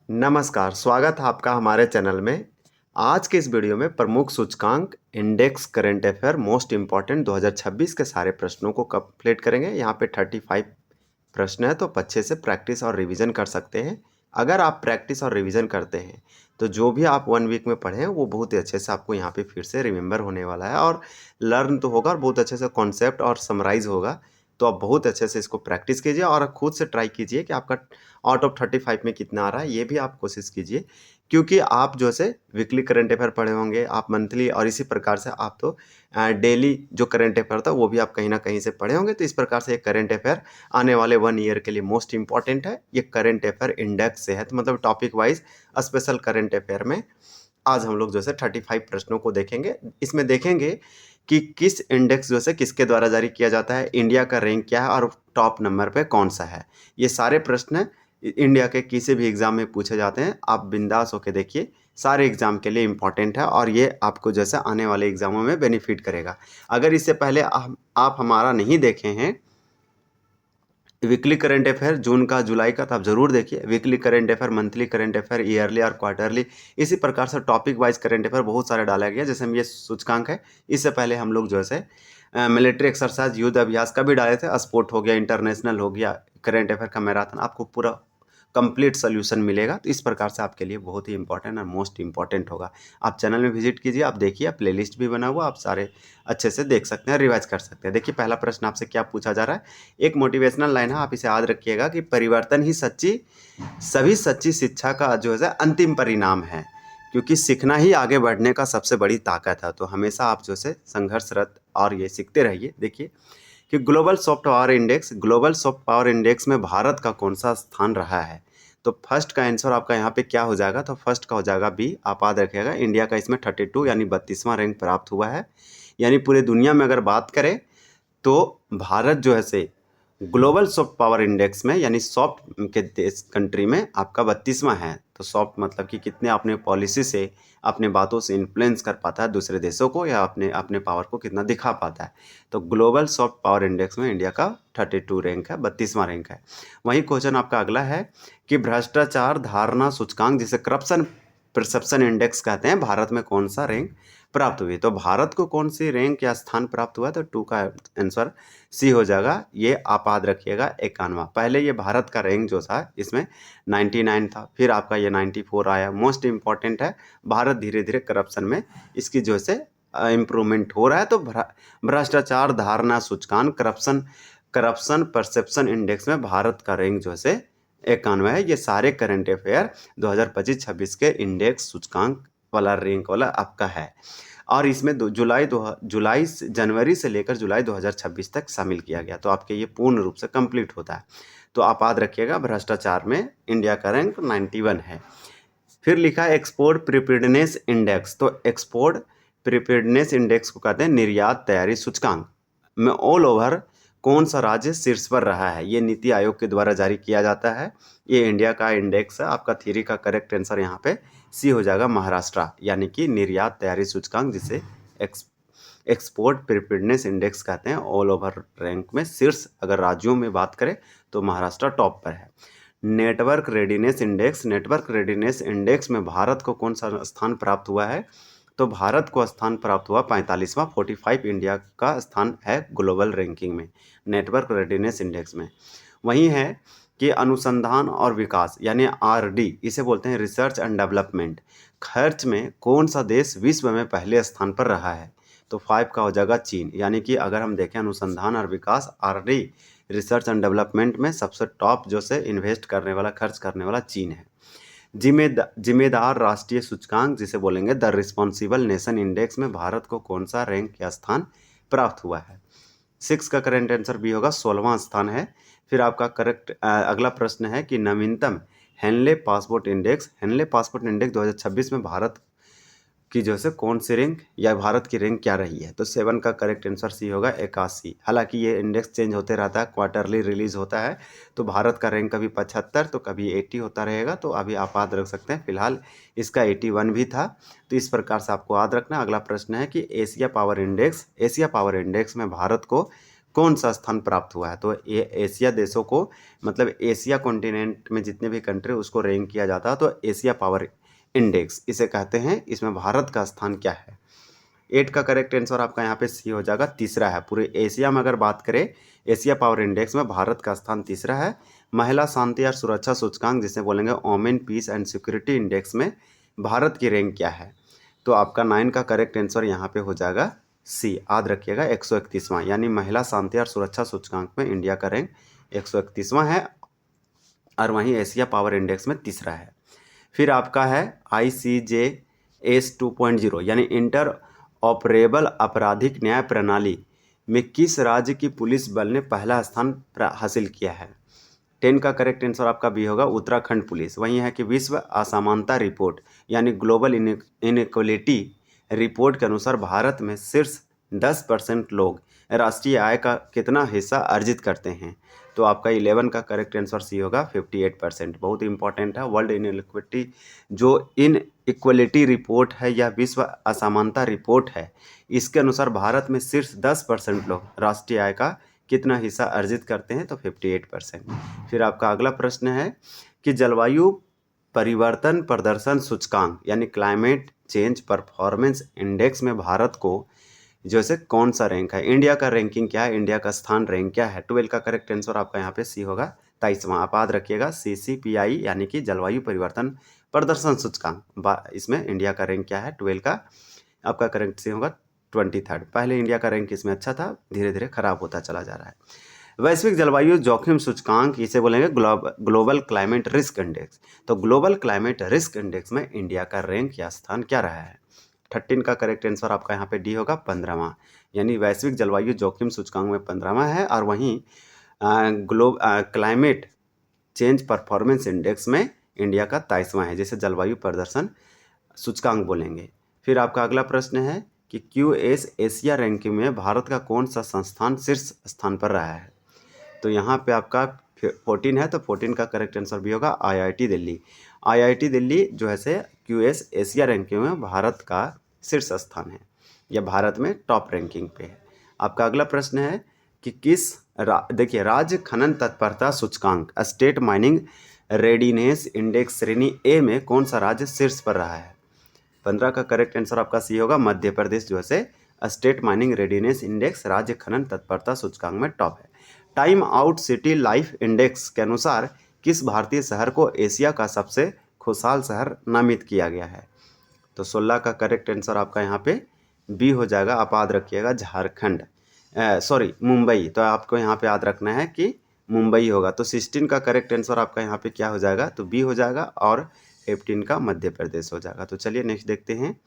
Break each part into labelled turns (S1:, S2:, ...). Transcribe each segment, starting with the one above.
S1: नमस्कार, स्वागत है आपका हमारे चैनल में। आज के इस वीडियो में प्रमुख सूचकांक index current affair most important 2026 के सारे प्रश्नों को कंप्लीट करेंगे। यहाँ पे 35 प्रश्न है, तो अच्छे से प्रैक्टिस और रिवीजन कर सकते हैं। अगर आप प्रैक्टिस और रिवीजन करते हैं तो जो भी आप 1 वीक में पढ़े हैं वो बहुत ही अच्छे से आपको यहाँ पे फिर से रिमेंबर होने वाला है और लर्न तो होगा और बहुत अच्छे से कॉन्सेप्ट और समराइज होगा। तो आप बहुत अच्छे से इसको प्रैक्टिस कीजिए और खुद से ट्राई कीजिए कि आपका आउट ऑफ 35 में कितना आ रहा है, ये भी आप कोशिश कीजिए। क्योंकि आप जो से वीकली करंट अफेयर पढ़े होंगे, आप मंथली और इसी प्रकार से आप तो डेली जो करंट अफेयर था वो भी आप कहीं ना कहीं से पढ़े होंगे। तो इस प्रकार से ये करंट अफेयर आने वाले 1 ईयर के लिए मोस्ट इंपॉर्टेंट है। ये करंट अफेयर इंडेक्स से है, तो मतलब topic wise special current affair में आज हम लोग जो है 35 प्रश्नों को देखेंगे। इसमें देखेंगे कि किस इंडेक्स जो है किसके द्वारा जारी किया जाता है, इंडिया का रैंक क्या है और टॉप नंबर पे कौन सा है। ये सारे प्रश्न इंडिया के किसी भी एग्जाम में पूछे जाते हैं। आप बिंदास होकर देखिए, सारे एग्जाम के लिए इंपॉर्टेंट है और ये आपको जैसा आने वाले एग्जामों में बेनिफिट करेगा। अगर इससे पहले आप हमारा नहीं देखे हैं वीकली करंट अफेयर जून का जुलाई का, तो आप जरूर देखिए। Weekly current affair, monthly current affair, yearly और क्वार्टरली, इसी प्रकार से टॉपिक वाइज करंट अफेयर बहुत सारे डाला गया। जैसे हम ये सूचकांक है, इससे पहले हम लोग जो है मिलिट्री एक्सरसाइज, युद्ध अभ्यास का भी डाले थे। स्पोर्ट हो गया, इंटरनेशनल हो गया, करंट अफेयर का मैराथन, आपको पूरा कंप्लीट सोल्यूशन मिलेगा। तो इस प्रकार से आपके लिए बहुत ही इंपॉर्टेंट और मोस्ट इंपॉर्टेंट होगा। आप चैनल में विजिट कीजिए, आप देखिए, प्लेलिस्ट भी बना हुआ, आप सारे अच्छे से देख सकते हैं, रिवाइज कर सकते हैं। देखिए पहला प्रश्न आपसे क्या पूछा जा रहा है। एक मोटिवेशनल लाइन है, आप इसे याद रखिएगा कि परिवर्तन ही सभी सच्ची शिक्षा का जो है अंतिम परिणाम है, क्योंकि सीखना ही आगे बढ़ने का सबसे बड़ी ताकत है। तो हमेशा आप जो है संघर्षरत और ये सीखते रहिए। देखिए कि ग्लोबल सॉफ्ट पावर इंडेक्स में भारत का कौन सा स्थान रहा है। तो फर्स्ट का आंसर आपका यहाँ पे क्या हो जाएगा, तो फर्स्ट का हो जाएगा बी। आप याद रखिएगा, इंडिया का इसमें 32 यानी 32वां रैंक प्राप्त हुआ है। यानी पूरे दुनिया में अगर बात करें तो भारत जो है से ग्लोबल सॉफ्ट पावर इंडेक्स में यानी सॉफ्ट के देश कंट्री में आपका 32वां है। तो सॉफ्ट मतलब कि कितने अपने पॉलिसी से, अपने बातों से इन्फ्लुएंस कर पाता है दूसरे देशों को, या अपने अपने पावर को कितना दिखा पाता है। तो ग्लोबल सॉफ्ट पावर इंडेक्स में इंडिया का 32 रैंक है, 32वां रैंक है। वहीं क्वेश्चन आपका अगला है कि भ्रष्टाचार धारणा सूचकांक, जिसे करप्शन परसेप्शन इंडेक्स कहते हैं, भारत में कौन सा रैंक प्राप्त हुई। तो भारत को कौन सी रैंक या स्थान प्राप्त हुआ, तो 2 का आंसर सी हो जाएगा। ये आप याद रखिएगा 51वां। पहले ये भारत का रैंक जो था इसमें 99 था, फिर आपका ये 94 आया। मोस्ट इंपॉर्टेंट है, भारत धीरे धीरे करप्शन में इसकी जो से इम्प्रूवमेंट हो रहा है। तो भ्रष्टाचार धारणा सूचकांक करप्शन परसेप्शन इंडेक्स में भारत का रैंक जो है 91 है। ये सारे करंट अफेयर 2025-26 के इंडेक्स सूचकांक वाला रैंक वाला आपका है। और इसमें जनवरी से लेकर जुलाई 2026 तक शामिल किया गया। तो आपके ये पूर्ण रूप से कंप्लीट होता है। तो आप याद रखिएगा, भ्रष्टाचार में इंडिया का रैंक 91 है। फिर लिखा है एक्सपोर्ट प्रिपेयर्डनेस इंडेक्स। तो एक्सपोर्ट प्रिपेयर्डनेस इंडेक्स को कहते हैं निर्यात तैयारी सूचकांक में ऑल ओवर कौन सा राज्य शीर्ष पर रहा है। ये नीति आयोग के द्वारा जारी किया जाता है। ये इंडिया का इंडेक्स है। आपका थ्योरी का करेक्ट आंसर यहाँ पे सी हो जाएगा, महाराष्ट्र, यानी कि निर्यात तैयारी सूचकांक, जिसे एक्सपोर्ट प्रिपेयर्डनेस इंडेक्स कहते हैं। ऑल ओवर रैंक में शीर्ष अगर राज्यों में बात करें तो महाराष्ट्र टॉप पर है। नेटवर्क रेडीनेस इंडेक्स में भारत को कौन सा स्थान प्राप्त हुआ है। तो भारत को स्थान प्राप्त हुआ 45वां। 45 इंडिया का स्थान है ग्लोबल रैंकिंग में, नेटवर्क रेडीनेस इंडेक्स में। वहीं है कि अनुसंधान और विकास यानी आरडी, इसे बोलते हैं रिसर्च एंड डेवलपमेंट, खर्च में कौन सा देश विश्व में पहले स्थान पर रहा है। तो 5 का हो जाएगा चीन। यानी कि अगर हम देखें अनुसंधान और विकास आरडी रिसर्च एंड डेवलपमेंट में सबसे टॉप जो से इन्वेस्ट करने वाला, खर्च करने वाला चीन है। जिम्मेदार राष्ट्रीय सूचकांक, जिसे बोलेंगे द रिस्पॉन्सिबल नेशन इंडेक्स में भारत को कौन सा रैंक या स्थान प्राप्त हुआ है। 6 का करेंट आंसर बी होगा, 16वां स्थान है। फिर आपका करेक्ट अगला प्रश्न है कि नवीनतम हेनले पासपोर्ट इंडेक्स 2026 में भारत कि जो है कौन सी रैंक या भारत की रैंक क्या रही है। तो 7 का करेक्ट आंसर सी होगा, 81। हालांकि ये इंडेक्स चेंज होते रहता है, क्वार्टरली रिलीज होता है। तो भारत का रैंक कभी 75 तो कभी 80 होता रहेगा। तो अभी आप याद रख सकते हैं, फिलहाल इसका 81 भी था। तो इस प्रकार से आपको याद रखना। अगला प्रश्न है कि एशिया पावर इंडेक्स में भारत को कौन सा स्थान प्राप्त हुआ है? तो ये एशिया देशों को, मतलब एशिया कॉन्टिनेंट में जितने भी कंट्री उसको रैंक किया जाता है, तो एशिया पावर इंडेक्स इसे कहते हैं। इसमें भारत का स्थान क्या है? 8 का करेक्ट आंसर आपका यहाँ पे सी हो जाएगा, तीसरा है। पूरे एशिया में अगर बात करें, एशिया पावर इंडेक्स में भारत का स्थान तीसरा है। महिला शांति और सुरक्षा सूचकांक जिसे बोलेंगे women peace and security index में भारत की रैंक क्या है? तो आपका 9 का करेक्ट आंसर यहाँ पे हो जाएगा सी, याद रखिएगा 131वां, यानी महिला शांति और सुरक्षा सूचकांक में इंडिया का रैंक 131वां है और वहीं एशिया पावर इंडेक्स में तीसरा है। फिर आपका है ICJS 2.0 यानी इंटर ऑपरेबल आपराधिक न्याय प्रणाली में किस राज्य की पुलिस बल ने पहला स्थान हासिल किया है? 10 का करेक्ट आंसर आपका बी होगा, उत्तराखंड पुलिस। वहीं है कि विश्व असमानता रिपोर्ट यानी ग्लोबल इनइक्वलिटी रिपोर्ट के अनुसार भारत में शीर्ष 10% लोग राष्ट्रीय आय का कितना हिस्सा अर्जित करते हैं? तो आपका 11 का करेक्ट आंसर सी होगा, 58%। बहुत इंपॉर्टेंट है। वर्ल्ड इनइक्वलिटी जो इनइक्वलिटी रिपोर्ट है या विश्व असमानता रिपोर्ट है, इसके अनुसार भारत में शीर्ष 10% लोग राष्ट्रीय आय का कितना हिस्सा अर्जित करते हैं? तो 58%। फिर आपका अगला प्रश्न है कि जलवायु परिवर्तन प्रदर्शन सूचकांक यानी क्लाइमेट चेंज परफॉर्मेंस इंडेक्स में भारत को जैसे कौन सा रैंक है? इंडिया का रैंकिंग क्या है? इंडिया का स्थान रैंक क्या है? 12 का करेक्ट आंसर आपका यहाँ पे सी होगा, 23वां। आप याद रखिएगा CCPI यानी कि जलवायु परिवर्तन प्रदर्शन सूचकांक, इसमें इंडिया का रैंक क्या है? 12 का आपका करेक्ट सी होगा 23rd। पहले इंडिया का रैंक इसमें अच्छा था, धीरे धीरे खराब होता चला जा रहा है। वैश्विक जलवायु जोखिम सूचकांक इसे बोलेंगे ग्लोबल क्लाइमेट रिस्क इंडेक्स। तो ग्लोबल क्लाइमेट रिस्क इंडेक्स में इंडिया का रैंक या स्थान क्या रहा है? 13 का करेक्ट आंसर आपका यहाँ पे डी होगा, 15वां, यानी वैश्विक जलवायु जोखिम सूचकांक में 15वां है। और वहीं क्लाइमेट चेंज परफॉर्मेंस इंडेक्स में इंडिया का 23वां है, जिसे जलवायु प्रदर्शन सूचकांक बोलेंगे। फिर आपका अगला प्रश्न है कि QS एशिया रैंकिंग में भारत का कौन सा संस्थान शीर्ष स्थान पर रहा है? तो यहाँ पे आपका 14 है, तो 14 का करेक्ट आंसर भी होगा IIT दिल्ली। IIT दिल्ली जो है से QS एशिया रैंकिंग में भारत का शीर्ष स्थान है, या भारत में टॉप रैंकिंग पे है। आपका अगला प्रश्न है कि देखिए राज्य खनन तत्परता सूचकांक स्टेट माइनिंग रेडीनेस इंडेक्स श्रेणी ए में कौन सा राज्य शीर्ष पर रहा है? 15 का करेक्ट आंसर आपका सी होगा, मध्य प्रदेश जो है स्टेट माइनिंग रेडीनेस इंडेक्स राज्य खनन तत्परता सूचकांक में टॉप है। Time out city life index के अनुसार किस भारतीय शहर को एशिया का सबसे खुशहाल शहर नामित किया गया है? तो 16 का करेक्ट आंसर आपका यहाँ पे बी हो जाएगा। आप याद रखिएगा झारखंड, मुंबई। तो आपको यहाँ पे याद रखना है कि मुंबई होगा। तो 16 का करेक्ट आंसर आपका यहाँ पे क्या हो जाएगा? तो बी हो जाएगा। और 15 का मध्य प्रदेश हो जाएगा। तो चलिए नेक्स्ट देखते हैं।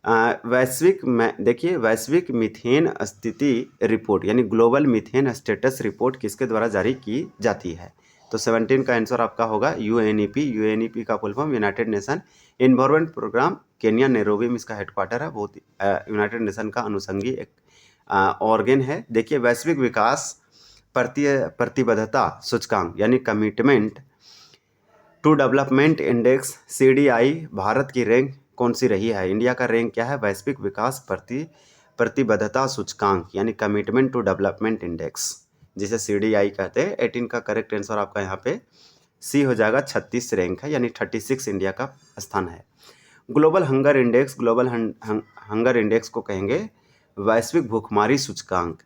S1: देखिए वैश्विक मीथेन स्थिति रिपोर्ट यानी ग्लोबल मीथेन स्टेटस रिपोर्ट किसके द्वारा जारी की जाती है? तो 17 का आंसर आपका होगा UNEP। UNEP का full form United Nation environment programme, Kenya Nairobi में इसका हेडक्वार्टर है। बहुत यूनाइटेड नेशन का अनुषंगी एक ऑर्गन है। देखिए वैश्विक विकास प्रतिबद्धता सूचकांक यानी commitment to development index CDI Bharat की रैंक कौन सी रही है? इंडिया का रैंक क्या है? वैश्विक विकास प्रतिबद्धता सूचकांक यानी कमिटमेंट टू डेवलपमेंट इंडेक्स, जिसे CDI कहते हैं। 18 का करेक्ट आंसर आपका यहाँ पे सी हो जाएगा, 36 रैंक है, यानी 36 इंडिया का स्थान है। Global hunger index, global hunger index को कहेंगे वैश्विक भूखमरी सूचकांक।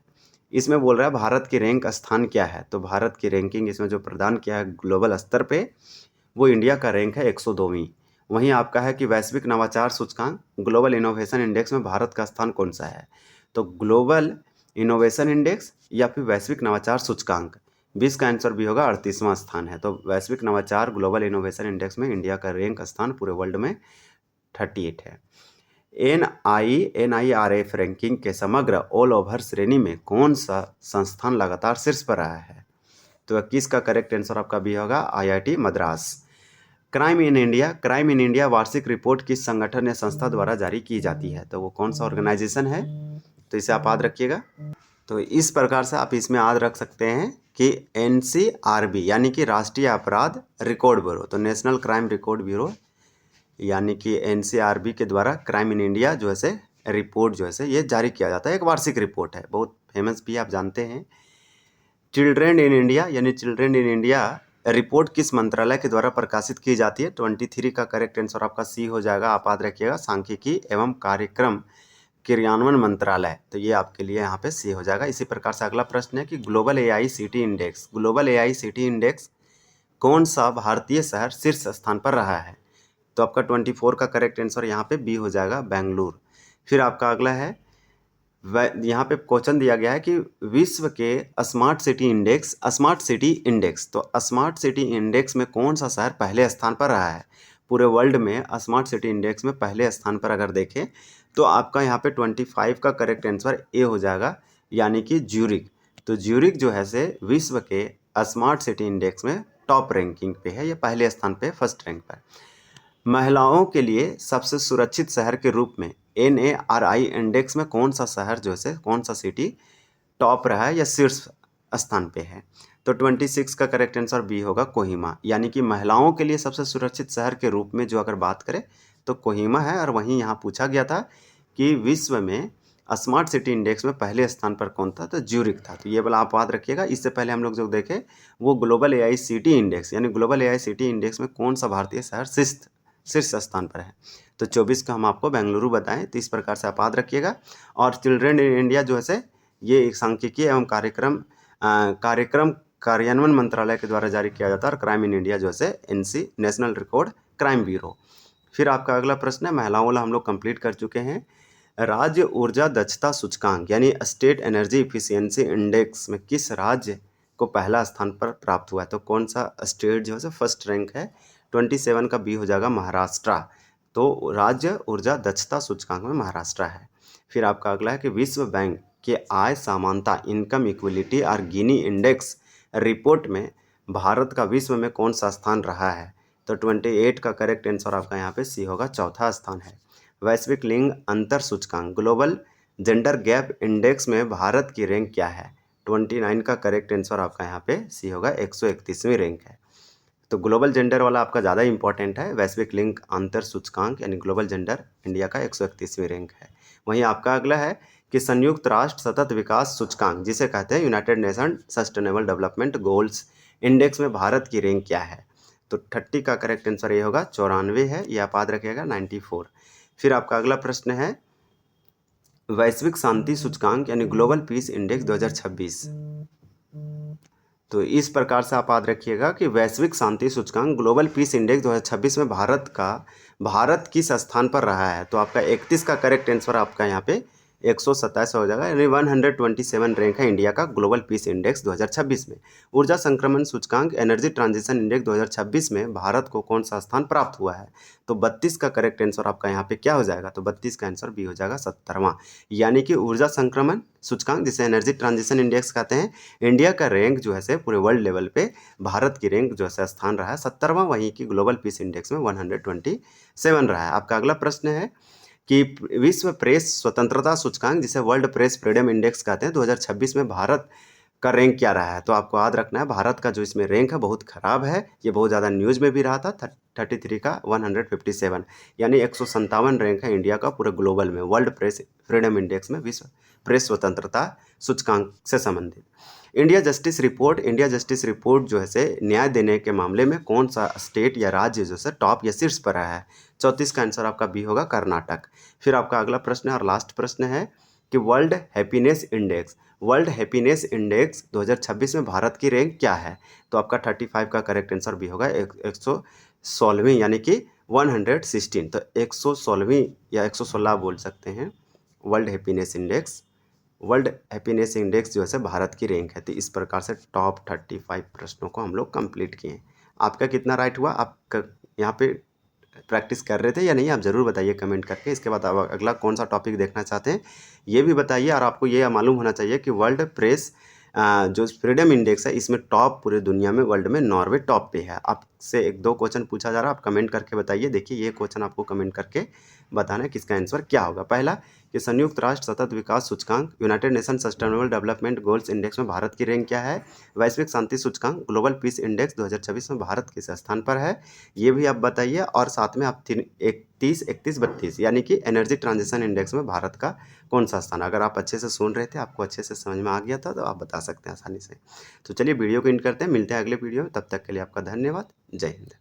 S1: इसमें बोल रहा है भारत की रैंक स्थान क्या है? तो भारत की रैंकिंग इसमें जो प्रदान किया है ग्लोबल स्तर पे, वो इंडिया का रैंक है 102वीं। वहीं आपका है कि वैश्विक नवाचार सूचकांक ग्लोबल इनोवेशन इंडेक्स में भारत का स्थान कौन सा है? तो ग्लोबल इनोवेशन इंडेक्स या फिर वैश्विक नवाचार सूचकांक, 20 का आंसर भी होगा, 38वां स्थान है। तो वैश्विक नवाचार ग्लोबल इनोवेशन इंडेक्स में इंडिया का रैंक स्थान पूरे वर्ल्ड में 38 है। NIRF रैंकिंग के समग्र ऑल ओवर श्रेणी में कौन सा संस्थान लगातार शीर्ष पर रहा है? तो 21 का करेक्ट आंसर आपका भी होगा IIT Madras. Crime in India वार्षिक रिपोर्ट किस संगठन या संस्था द्वारा जारी की जाती है? तो वो कौन सा ऑर्गेनाइजेशन है? तो इसे आप याद रखिएगा। तो इस प्रकार से आप इसमें याद रख सकते हैं कि NCRB यानी कि राष्ट्रीय अपराध रिकॉर्ड ब्यूरो, तो नेशनल क्राइम रिकॉर्ड ब्यूरो यानी कि NCRB के द्वारा क्राइम इन इंडिया जो है रिपोर्ट जो है ये जारी किया जाता है। एक वार्षिक रिपोर्ट है, बहुत फेमस भी आप जानते हैं। चिल्ड्रेन इन इंडिया यानी चिल्ड्रेन इन इंडिया रिपोर्ट किस मंत्रालय के द्वारा प्रकाशित की जाती है? 23 का करेक्ट आंसर आपका सी हो जाएगा। आप याद रखिएगा, सांख्यिकी एवं कार्यक्रम क्रियान्वयन मंत्रालय, तो ये आपके लिए यहाँ पे सी हो जाएगा। इसी प्रकार से अगला प्रश्न है कि global AICTE index, global AICTE index कौन सा भारतीय शहर शीर्ष स्थान पर रहा है? तो आपका 24 का करेक्ट आंसर यहाँ पे बी हो जाएगा, बेंगलुरु। फिर आपका अगला है, यहाँ पे क्वेश्चन दिया गया है कि विश्व के smart city index, smart city index, तो स्मार्ट सिटी इंडेक्स में कौन सा शहर पहले स्थान पर रहा है? पूरे वर्ल्ड में स्मार्ट सिटी इंडेक्स में पहले स्थान पर अगर देखें तो आपका यहाँ पे 25 का करेक्ट आंसर ए हो जाएगा, यानी कि ज्यूरिक। तो ज्यूरिक जो है से विश्व के स्मार्ट सिटी इंडेक्स में टॉप रैंकिंग पे है, ये पहले स्थान पे, फर्स्ट रैंक पर। महिलाओं के लिए सबसे सुरक्षित शहर के रूप में NARI इंडेक्स में कौन सा शहर जो है, कौन सा सिटी टॉप रहा है या शीर्ष स्थान पे है? तो 26 का करेक्ट आंसर बी होगा, कोहिमा। यानी कि महिलाओं के लिए सबसे सुरक्षित शहर के रूप में जो अगर बात करें तो कोहिमा है। और वहीं यहाँ पूछा गया था कि विश्व में स्मार्ट सिटी इंडेक्स में पहले स्थान पर कौन था? तो ज्यूरिक था। तो ये वाला आप याद रखिएगा। इससे पहले हम लोग जो देखे वो ग्लोबल AICTE इंडेक्स, यानी ग्लोबल AICTE इंडेक्स में कौन सा भारतीय शहर शीर्ष स्थान पर है? तो 24 का हम आपको बेंगलुरु बताएं। तो इस प्रकार से आप याद रखिएगा। और चिल्ड्रेन इन इंडिया जो है ये एक सांख्यिकी एवं कार्यक्रम कार्यान्वयन मंत्रालय के द्वारा जारी किया जाता है। और क्राइम इन इंडिया जो है NC, national record crime bureau. फिर आपका अगला प्रश्न है, महिलाओं वाला हम लोग कंप्लीट कर चुके हैं। राज्य ऊर्जा दक्षता सूचकांक यानी स्टेट एनर्जी इफिशियंसी इंडेक्स में किस राज्य को पहला स्थान पर प्राप्त हुआ है? तो कौन सा स्टेट जो है फर्स्ट रैंक है? 27 का बी हो जाएगा, महाराष्ट्र। तो राज्य ऊर्जा दक्षता सूचकांक में महाराष्ट्र है। फिर आपका अगला है कि विश्व बैंक के आय समानता इनकम इक्वलिटी और गिनी इंडेक्स रिपोर्ट में भारत का विश्व में कौन सा स्थान रहा है? तो 28 का करेक्ट आंसर आपका यहाँ पे सी होगा, चौथा स्थान है। वैश्विक लिंग अंतर सूचकांक ग्लोबल जेंडर गैप इंडेक्स में भारत की रैंक क्या है? 29 का करेक्ट आंसर आपका यहाँ पे सी होगा, 131वीं रैंक है। तो ग्लोबल जेंडर वाला आपका ज़्यादा इंपॉर्टेंट है। वैश्विक लिंग अंतर सूचकांक यानी ग्लोबल जेंडर इंडिया का 131वीं रैंक है। वहीं आपका अगला है कि संयुक्त राष्ट्र सतत विकास सूचकांक जिसे कहते हैं United nation sustainable development goals index में भारत की रैंक क्या है? तो 30 का करेक्ट आंसर ये होगा, 94 है। ये आप याद रखिएगा, 94। फिर आपका अगला प्रश्न है वैश्विक शांति सूचकांक यानी ग्लोबल पीस इंडेक्स 2026। तो इस प्रकार से आप याद रखिएगा कि वैश्विक शांति सूचकांक ग्लोबल पीस इंडेक्स 2026 में भारत किस स्थान पर रहा है? तो आपका 31 का करेक्ट आंसर आपका यहाँ पे 127 हो जाएगा, यानी 127 रैंक है इंडिया का ग्लोबल पीस इंडेक्स 2026 में। ऊर्जा संक्रमण सूचकांक एनर्जी ट्रांजिशन इंडेक्स 2026 में भारत को कौन सा स्थान प्राप्त हुआ है? तो 32 का करेक्ट आंसर आपका यहाँ पे क्या हो जाएगा? तो 32 का आंसर बी हो जाएगा, 70वां। यानी कि ऊर्जा संक्रमण सूचकांक जिसे एनर्जी ट्रांजिशन इंडेक्स कहते हैं, इंडिया का रैंक जो है पूरे वर्ल्ड लेवल पे भारत की रैंक जो है स्थान रहा है 70वां। वहीं की ग्लोबल पीस इंडेक्स में 127 रहा है। आपका अगला प्रश्न है कि विश्व प्रेस स्वतंत्रता सूचकांक जिसे वर्ल्ड प्रेस फ्रीडम इंडेक्स कहते हैं 2026 में भारत का रैंक क्या रहा है? तो आपको याद रखना है भारत का जो इसमें रैंक है बहुत खराब है। ये बहुत ज़्यादा न्यूज़ में भी रहा था। 33 का 157 यानी 157 रैंक है इंडिया का पूरे ग्लोबल में वर्ल्ड प्रेस फ्रीडम इंडेक्स में, विश्व प्रेस स्वतंत्रता सूचकांक से संबंधित। इंडिया जस्टिस रिपोर्ट जो है न्याय देने के मामले में कौन सा स्टेट या राज्य जो है टॉप या शीर्ष पर रहा है? 34 का आंसर आपका बी होगा, कर्नाटक। फिर आपका अगला प्रश्न और लास्ट प्रश्न है कि वर्ल्ड हैप्पीनेस इंडेक्स 2026 में भारत की रैंक क्या है? तो आपका 35 का करेक्ट आंसर भी होगा, 116वीं यानी कि 116। तो 116वीं या 116 बोल सकते हैं। वर्ल्ड हैप्पीनेस इंडेक्स जो है भारत की रैंक है। तो इस प्रकार से टॉप 35 प्रश्नों को हम लोग कंप्लीट किए। आपका कितना राइट हुआ? आप यहाँ पे प्रैक्टिस कर रहे थे या नहीं? आप ज़रूर बताइए कमेंट करके। इसके बाद आप अगला कौन सा टॉपिक देखना चाहते हैं ये भी बताइए। और आपको ये मालूम होना चाहिए कि वर्ल्ड प्रेस जो फ्रीडम इंडेक्स है इसमें टॉप पूरे दुनिया में वर्ल्ड में नॉर्वे टॉप पे है। आप से 1-2 क्वेश्चन पूछा जा रहा है, आप कमेंट करके बताइए। देखिए ये क्वेश्चन आपको कमेंट करके बताना है किसका आंसर क्या होगा। पहला कि संयुक्त राष्ट्र सतत विकास सूचकांक United nation sustainable development goals index में भारत की रैंक क्या है। वैश्विक शांति सूचकांक ग्लोबल पीस इंडेक्स 2026 में भारत किस स्थान पर है, ये भी आप बताइए। और साथ में आप 31, 31, 32 यानी कि एनर्जी ट्रांजिशन इंडेक्स में भारत का कौन सा स्थान। अगर आप अच्छे से सुन रहे थे, आपको अच्छे से समझ में आ गया था, तो आप बता सकते हैं आसानी से। तो चलिए वीडियो को एंड करते हैं, मिलते हैं अगले वीडियो में। तब तक के लिए आपका धन्यवाद। जय हिंद।